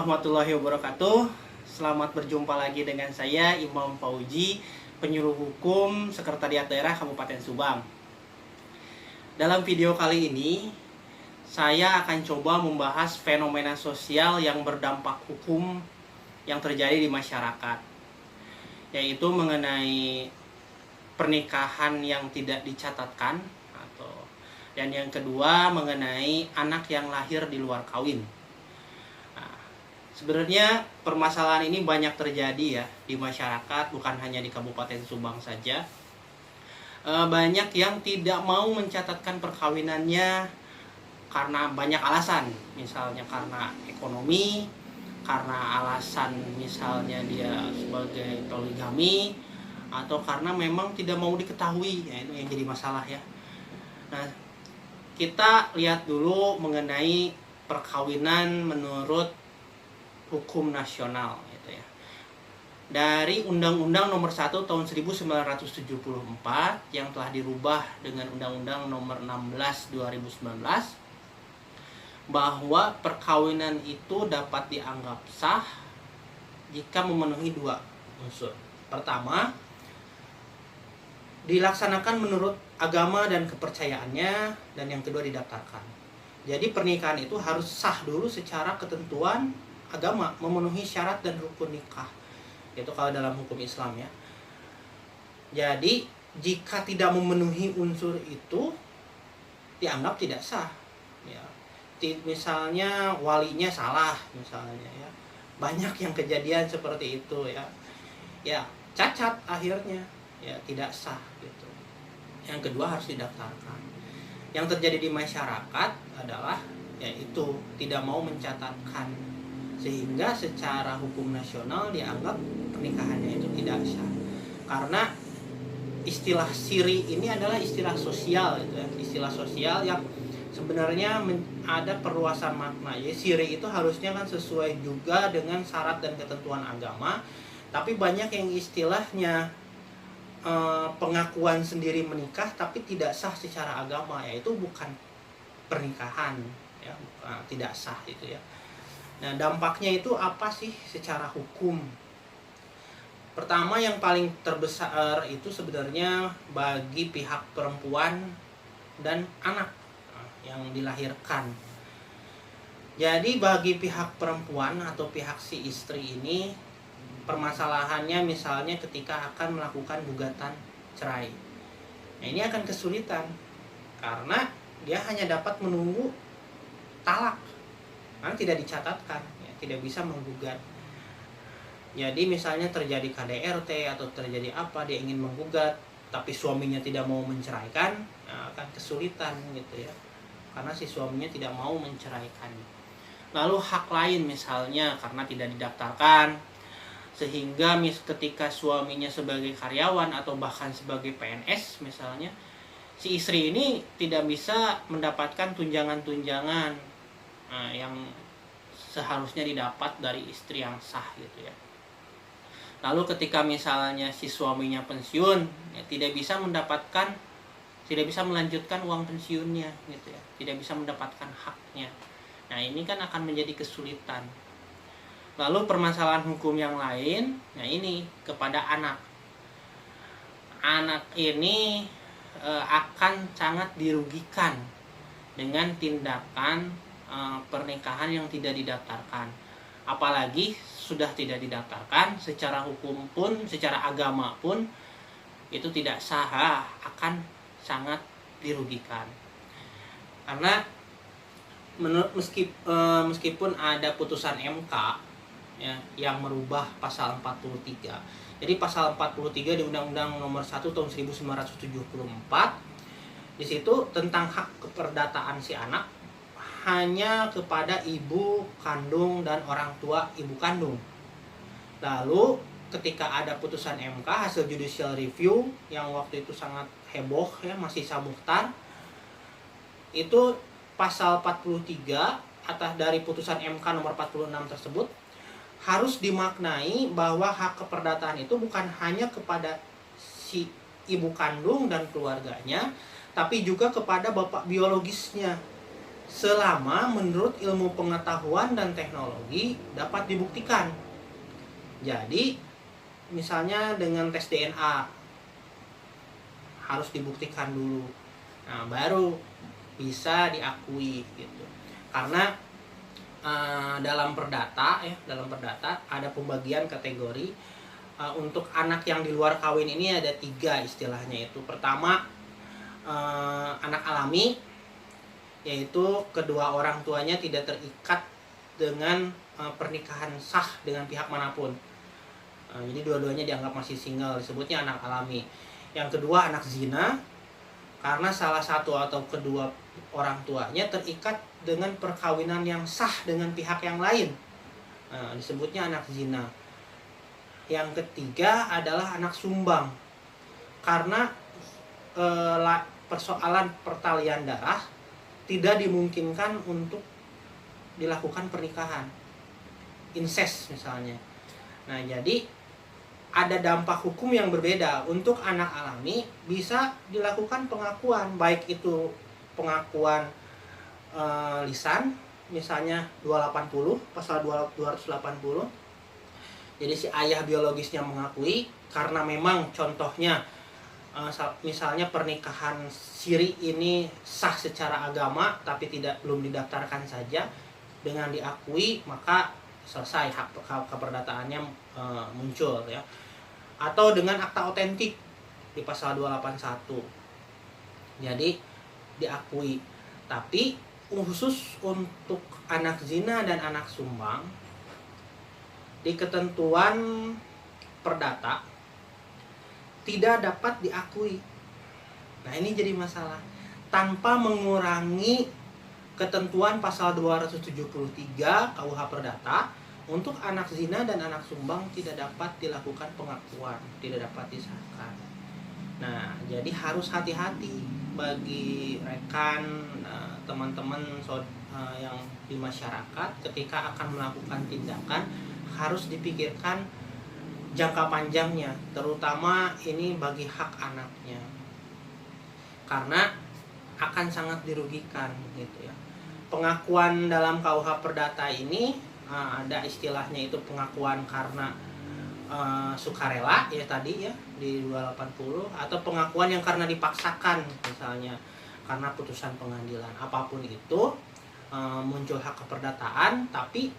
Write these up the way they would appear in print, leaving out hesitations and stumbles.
warahmatullahi wabarakatuh. Selamat berjumpa lagi dengan saya Imam Fauji, penyuluh hukum Sekretariat Daerah Kabupaten Subang. Dalam video kali ini, saya akan coba membahas fenomena sosial yang berdampak hukum yang terjadi di masyarakat, yaitu mengenai pernikahan yang tidak dicatatkan, dan yang kedua mengenai anak yang lahir di luar kawin. Sebenarnya permasalahan ini banyak terjadi ya di masyarakat, bukan hanya di Kabupaten Subang saja. Banyak yang tidak mau mencatatkan perkawinannya karena banyak alasan, misalnya karena ekonomi, karena alasan misalnya dia sebagai poligami, atau karena memang tidak mau diketahui, ya itu yang jadi masalah ya. Nah, kita lihat dulu mengenai perkawinan menurut hukum nasional gitu ya. Dari Undang-Undang Nomor 1 Tahun 1974 yang telah dirubah dengan Undang-Undang Nomor 16 2019, bahwa perkawinan itu dapat dianggap sah jika memenuhi dua unsur. Pertama, dilaksanakan menurut agama dan kepercayaannya, dan yang kedua didaftarkan. Jadi pernikahan itu harus sah dulu secara ketentuan agama, memenuhi syarat dan rukun nikah. Itu kalau dalam hukum Islam ya. Jadi jika tidak memenuhi unsur itu dianggap tidak sah. Ya. Misalnya walinya salah misalnya ya. Banyak yang kejadian seperti itu ya. Ya, cacat akhirnya. Ya, tidak sah gitu. Yang kedua harus didaftarkan. Yang terjadi di masyarakat adalah yaitu tidak mau mencatatkan, sehingga secara hukum nasional dianggap pernikahannya itu tidak sah. Karena istilah siri ini adalah istilah sosial gitu ya. Istilah sosial yang sebenarnya ada perluasan makna. Jadi siri itu harusnya kan sesuai juga dengan syarat dan ketentuan agama, tapi banyak yang istilahnya pengakuan sendiri menikah tapi tidak sah secara agama, yaitu bukan pernikahan ya, tidak sah itu ya. Nah, dampaknya itu apa sih secara hukum? Pertama, yang paling terbesar itu sebenarnya bagi pihak perempuan dan anak yang dilahirkan. Jadi bagi pihak perempuan atau pihak si istri ini, permasalahannya misalnya ketika akan melakukan gugatan cerai. Nah, ini akan kesulitan karena dia hanya dapat menunggu talak, karena tidak dicatatkan, ya, tidak bisa menggugat. Jadi misalnya terjadi KDRT atau terjadi apa, dia ingin menggugat tapi suaminya tidak mau menceraikan, ya, akan kesulitan gitu ya, karena si suaminya tidak mau menceraikan. Lalu hak lain misalnya karena tidak didaftarkan, sehingga ketika suaminya sebagai karyawan atau bahkan sebagai PNS misalnya, si istri ini tidak bisa mendapatkan tunjangan-tunjangan yang seharusnya didapat dari istri yang sah gitu ya. Lalu ketika misalnya si suaminya pensiun, ya tidak bisa melanjutkan uang pensiunnya gitu ya, tidak bisa mendapatkan haknya. Nah, ini kan akan menjadi kesulitan. Lalu permasalahan hukum yang lain, nah ini kepada anak. Anak ini akan sangat dirugikan dengan tindakan pernikahan yang tidak didaftarkan. Apalagi sudah tidak didaftarkan, secara hukum pun, secara agama pun itu tidak sah, akan sangat dirugikan. Karena meskipun ada putusan MK ya, yang merubah pasal 43. Jadi pasal 43 di Undang-Undang Nomor 1 Tahun 1974, di situ tentang hak keperdataan si anak hanya kepada ibu kandung dan orang tua ibu kandung. Lalu ketika ada putusan MK hasil judicial review yang waktu itu sangat heboh ya, masih sabuhtar, itu pasal 43 atas dari putusan MK nomor 46 tersebut harus dimaknai bahwa hak keperdataan itu bukan hanya kepada si ibu kandung dan keluarganya, tapi juga kepada bapak biologisnya selama menurut ilmu pengetahuan dan teknologi dapat dibuktikan. Jadi misalnya dengan tes DNA harus dibuktikan dulu, nah baru bisa diakui gitu. Karena dalam perdata ada pembagian kategori. Untuk anak yang di luar kawin ini ada 3 istilahnya itu. Pertama, anak alami, yaitu kedua orang tuanya tidak terikat dengan pernikahan sah dengan pihak manapun. Jadi dua-duanya dianggap masih single, disebutnya anak alami. Yang kedua, anak zina, karena salah satu atau kedua orang tuanya terikat dengan perkawinan yang sah dengan pihak yang lain, disebutnya anak zina. Yang ketiga adalah anak sumbang, karena persoalan pertalian darah tidak dimungkinkan untuk dilakukan pernikahan, incest misalnya. Nah, jadi ada dampak hukum yang berbeda. Untuk anak alami bisa dilakukan pengakuan, baik itu pengakuan lisan, misalnya 280, pasal 280. Jadi si ayah biologisnya mengakui, karena memang contohnya misalnya pernikahan siri ini sah secara agama tapi belum didaftarkan saja, dengan diakui maka selesai hak keperdataannya muncul ya. Atau dengan akta otentik di pasal 281. Jadi diakui. Tapi khusus untuk anak zina dan anak sumbang, di ketentuan perdata tidak dapat diakui. Nah, ini jadi masalah. Tanpa mengurangi ketentuan pasal 273 KUH Perdata, untuk anak zina dan anak sumbang tidak dapat dilakukan pengakuan, tidak dapat disahkan. Nah, jadi harus hati-hati bagi rekan, teman-teman yang di masyarakat ketika akan melakukan tindakan, harus dipikirkan jangka panjangnya, terutama ini bagi hak anaknya, karena akan sangat dirugikan gitu ya. Pengakuan dalam KUH Perdata ini ada istilahnya itu pengakuan karena sukarela ya tadi ya di 280, atau pengakuan yang karena dipaksakan, misalnya karena putusan pengadilan. Apapun itu muncul hak keperdataan, tapi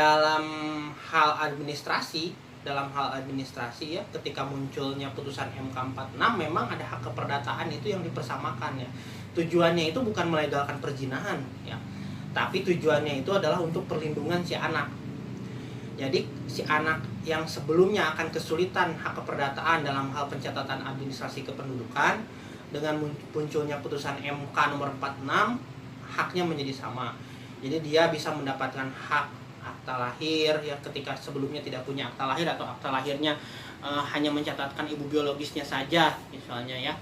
dalam hal administrasi ya, ketika munculnya putusan MK 46 memang ada hak keperdataan itu yang dipersamakan ya. Tujuannya itu bukan melegalkan perzinahan ya, tapi tujuannya itu adalah untuk perlindungan si anak. Jadi si anak yang sebelumnya akan kesulitan hak keperdataan dalam hal pencatatan administrasi kependudukan, dengan munculnya putusan MK nomor 46, haknya menjadi sama. Jadi dia bisa mendapatkan hak akta lahir ya, ketika sebelumnya tidak punya akta lahir, atau akta lahirnya hanya mencatatkan ibu biologisnya saja misalnya ya.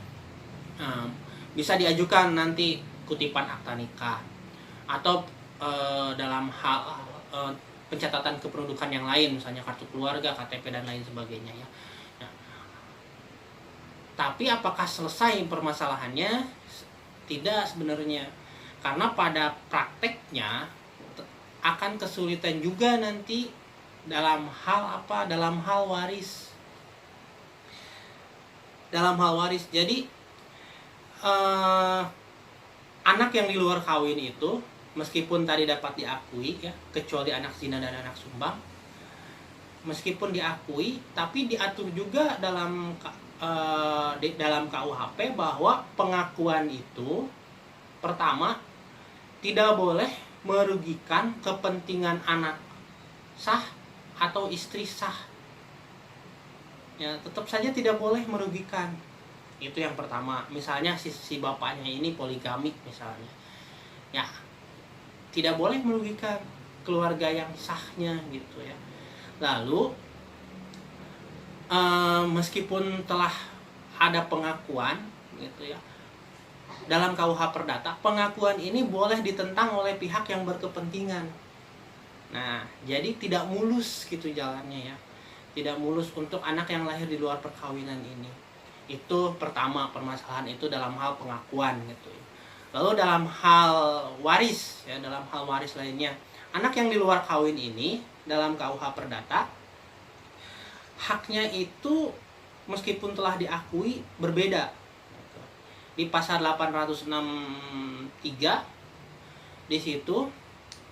Bisa diajukan nanti kutipan akta nikah, atau dalam hal pencatatan kependudukan yang lain, misalnya kartu keluarga, KTP dan lain sebagainya ya. Nah, tapi apakah selesai permasalahannya? Tidak sebenarnya, karena pada prakteknya akan kesulitan juga nanti dalam hal apa? Dalam hal waris. Jadi anak yang di luar kawin itu, meskipun tadi dapat diakui ya, kecuali anak zina dan anak sumbang, meskipun diakui, tapi diatur juga dalam KUHP bahwa pengakuan itu pertama tidak boleh merugikan kepentingan anak sah atau istri sah ya, tetap saja tidak boleh merugikan. Itu yang pertama. Misalnya si bapaknya ini poligamik misalnya ya, tidak boleh merugikan keluarga yang sahnya gitu ya. Lalu meskipun telah ada pengakuan gitu ya, dalam KUH Perdata, pengakuan ini boleh ditentang oleh pihak yang berkepentingan. Nah, jadi tidak mulus gitu jalannya ya. Tidak mulus untuk anak yang lahir di luar perkawinan ini. Itu pertama, permasalahan itu dalam hal pengakuan gitu ya. Lalu dalam hal waris, ya, dalam hal waris lainnya, anak yang di luar kawin ini dalam KUH Perdata haknya itu meskipun telah diakui berbeda. Di pasal 863 di situ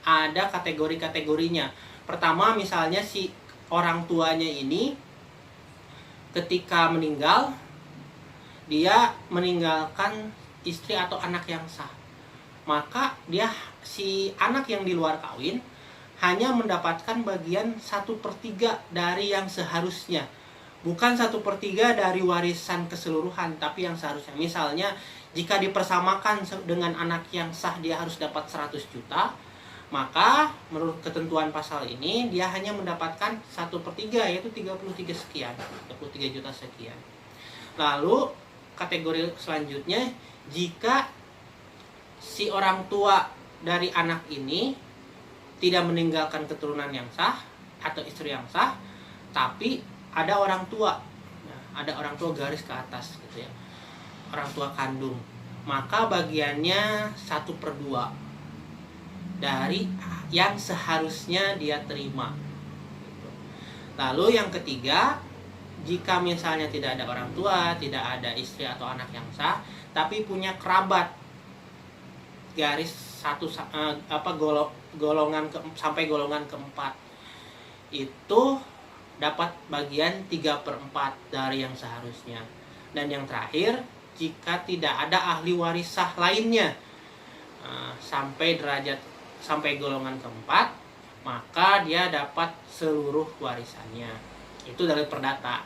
ada kategori-kategorinya. Pertama, misalnya si orang tuanya ini ketika meninggal, dia meninggalkan istri atau anak yang sah. Maka dia, si anak yang di luar kawin, hanya mendapatkan bagian 1/3 dari yang seharusnya. Bukan 1/3 dari warisan keseluruhan, tapi yang seharusnya. Misalnya, jika dipersamakan dengan anak yang sah, dia harus dapat 100 juta. Maka menurut ketentuan pasal ini, dia hanya mendapatkan 1/3, yaitu 33 sekian, 33 juta sekian. Lalu kategori selanjutnya, jika si orang tua dari anak ini tidak meninggalkan keturunan yang sah atau istri yang sah, tapi ada orang tua, ada orang tua garis ke atas gitu ya, orang tua kandung, maka bagiannya 1/2 dari yang seharusnya dia terima. Lalu yang ketiga, jika misalnya tidak ada orang tua, tidak ada istri atau anak yang sah, tapi punya kerabat garis golongan sampai golongan keempat, itu dapat bagian 3/4 dari yang seharusnya. Dan yang terakhir, jika tidak ada ahli waris sah lainnya sampai golongan keempat, maka dia dapat seluruh warisannya. Itu dari Perdata.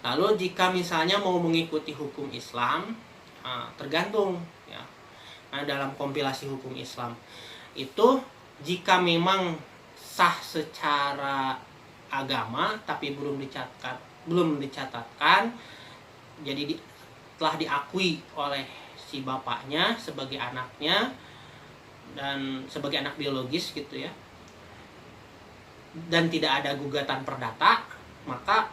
Lalu jika misalnya mau mengikuti hukum Islam, tergantung ya. Nah, dalam kompilasi hukum Islam itu, jika memang sah secara agama tapi belum dicatatkan, jadi telah diakui oleh si bapaknya sebagai anaknya dan sebagai anak biologis gitu ya, dan tidak ada gugatan perdata, maka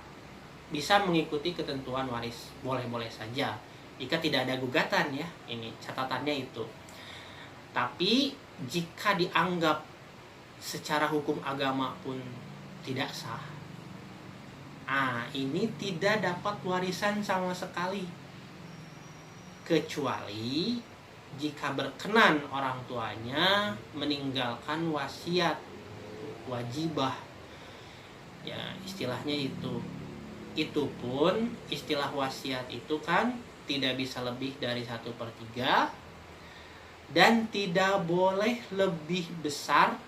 bisa mengikuti ketentuan waris, boleh-boleh saja jika tidak ada gugatan ya. Ini catatannya itu. Tapi jika dianggap secara hukum agama pun tidak sah, ini tidak dapat warisan sama sekali, kecuali jika berkenan orang tuanya meninggalkan wasiat wajibah ya, istilahnya itu. Itu pun istilah wasiat itu kan tidak bisa lebih dari 1/3 dan tidak boleh lebih besar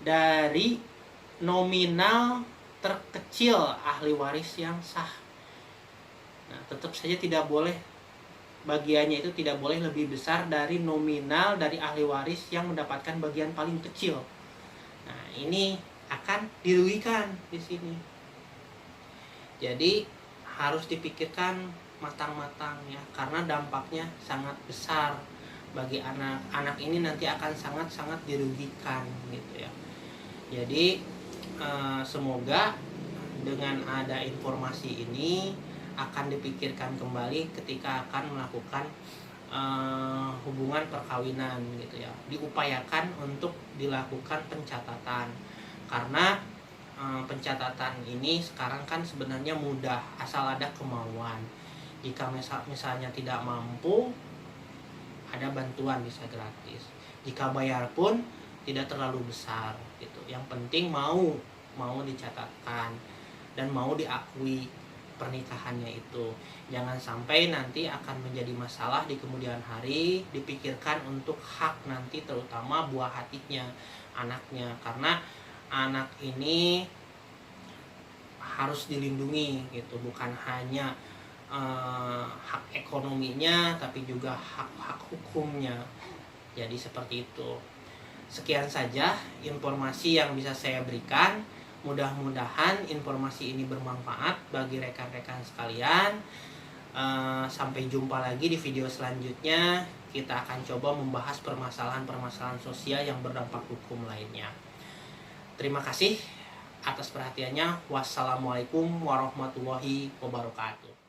dari nominal terkecil ahli waris yang sah. Nah, tetap saja tidak boleh, bagiannya itu tidak boleh lebih besar dari nominal dari ahli waris yang mendapatkan bagian paling kecil. Nah, ini akan dirugikan di sini. Jadi harus dipikirkan matang-matang ya, karena dampaknya sangat besar bagi anak ini, nanti akan sangat-sangat dirugikan gitu ya. Jadi semoga dengan ada informasi ini akan dipikirkan kembali ketika akan melakukan hubungan perkawinan gitu ya. Diupayakan untuk dilakukan pencatatan, karena pencatatan ini sekarang kan sebenarnya mudah asal ada kemauan. Jika misalnya tidak mampu, ada bantuan bisa gratis. Jika bayar pun tidak terlalu besar gitu. Yang penting mau dicatatkan dan mau diakui pernikahannya itu. Jangan sampai nanti akan menjadi masalah di kemudian hari. Dipikirkan untuk hak nanti, terutama buah hatinya, anaknya, karena anak ini harus dilindungi gitu, bukan hanya hak ekonominya tapi juga hak hukumnya. Jadi seperti itu. Sekian saja informasi yang bisa saya berikan. Mudah-mudahan informasi ini bermanfaat bagi rekan-rekan sekalian. Sampai jumpa lagi di video selanjutnya. Kita akan coba membahas permasalahan-permasalahan sosial yang berdampak hukum lainnya. Terima kasih atas perhatiannya. Wassalamualaikum warahmatullahi wabarakatuh.